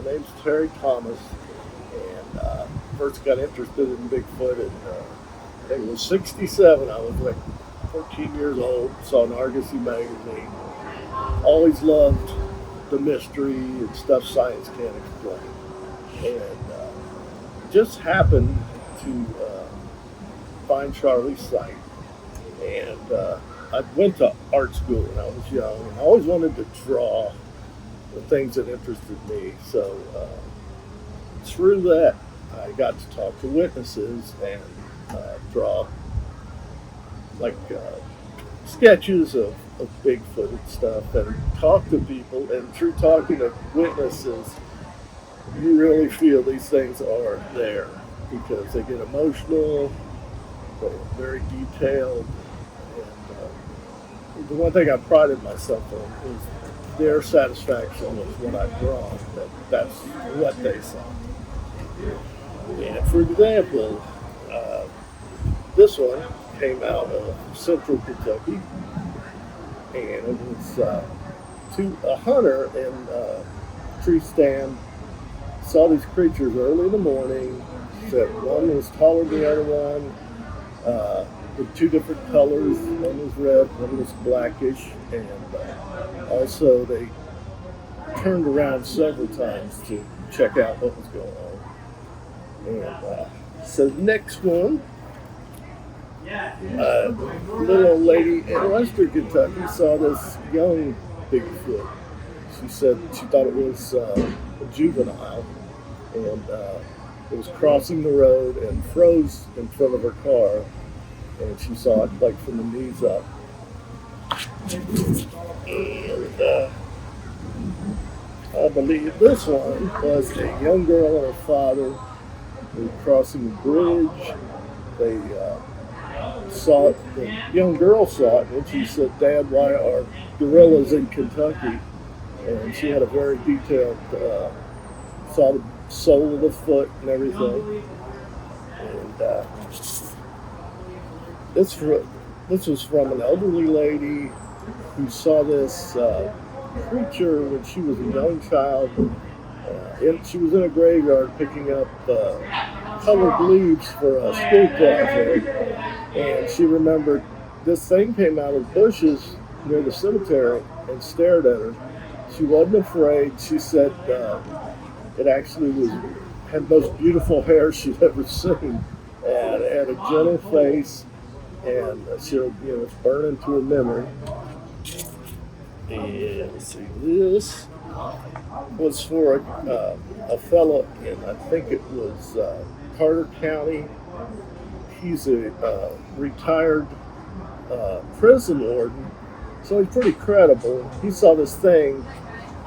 My name's Terry Thomas, and first got interested in Bigfoot at I think it was '67. I was like 14 years old. Saw an Argosy magazine. Always loved the mystery and stuff science can't explain, and just happened to find Charlie's site. And I went to art school when I was young, and I always wanted to draw the things that interested me. So through that, I got to talk to witnesses and draw like sketches of Bigfoot and stuff, and talk to people. And through talking to witnesses, you really feel these things are there because they get emotional, they're very detailed, and the one thing I prided myself on is their satisfaction with what I've drawn. That's what they saw. And for example, uh, this one came out of central Kentucky, and it was to a hunter in tree stand. Saw these creatures early in the morning. Said one was taller than the other one, with two different colors. One was red, one was blackish, and also they turned around several times to check out what was going on. And so the next one, little old lady in Western Kentucky saw this young Bigfoot. She said she thought it was a juvenile, and it was crossing the road and froze in front of her car, and she saw it like from the knees up. And I believe this one was a young girl and her father. They were crossing a bridge. They saw it. The young girl saw it, and she said, "Dad, why are gorillas in Kentucky?" And she had a very detailed, saw the sole of the foot and everything. And this was from an elderly lady who saw this creature when she was a young child. She was in a graveyard picking up colored leaves for a school project, and she remembered this thing came out of bushes near the cemetery and stared at her. She wasn't afraid. She said it actually had the most beautiful hair she'd ever seen, and it had a gentle face, and it's burned into her memory. And let's see, this was for a fellow in, I think it was Carter County. He's a retired prison warden, so he's pretty credible. He saw this thing,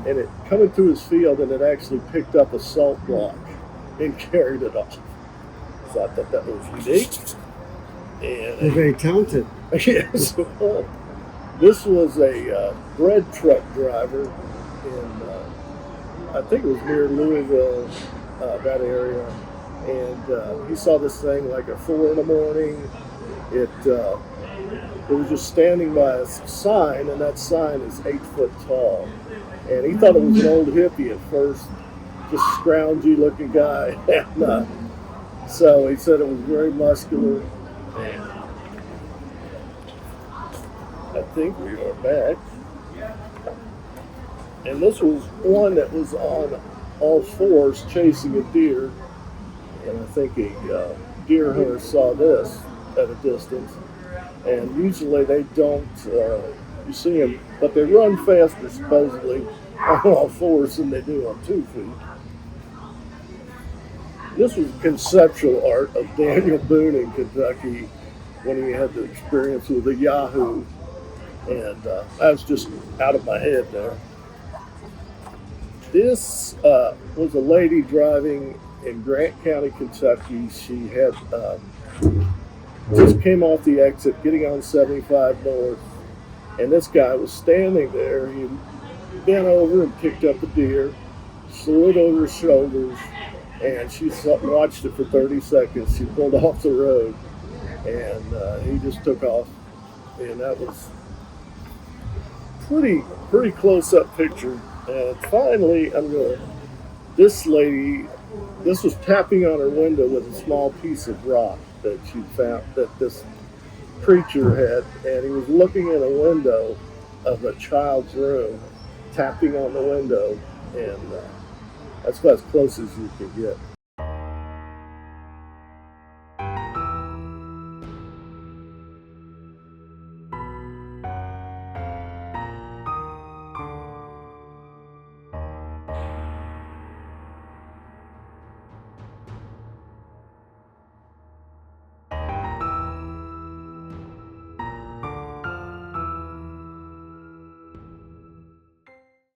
and it coming through his field, and it actually picked up a salt block and carried it off. So I thought that was unique. And They're very talented. yes, this was a bread truck driver in, I think it was near Louisville, that area, and he saw this thing like at 4 in the morning. It was just standing by a sign, and that sign is 8 foot tall. And he thought it was an old hippie at first, just scroungy looking guy. And, so he said it was very muscular. And I think we are back. And this was one that was on all fours chasing a deer. And I think a deer hunter saw this at a distance. And usually they don't, you see them, but they run faster supposedly on all fours than they do on 2 feet. This was conceptual art of Daniel Boone in Kentucky when he had the experience with a Yahoo. And I was just out of my head there. This was a lady driving in Grant County, Kentucky. She had just came off the exit, getting on 75 North, and this guy was standing there. He bent over and picked up a deer, threw it over his shoulders, and she watched it for 30 seconds. She pulled off the road, and he just took off, and that was pretty close-up picture. And finally, I'm going to This lady, this was tapping on her window with a small piece of rock that she found that this creature had, and he was looking in a window of a child's room, tapping on the window, and that's about as close as you can get.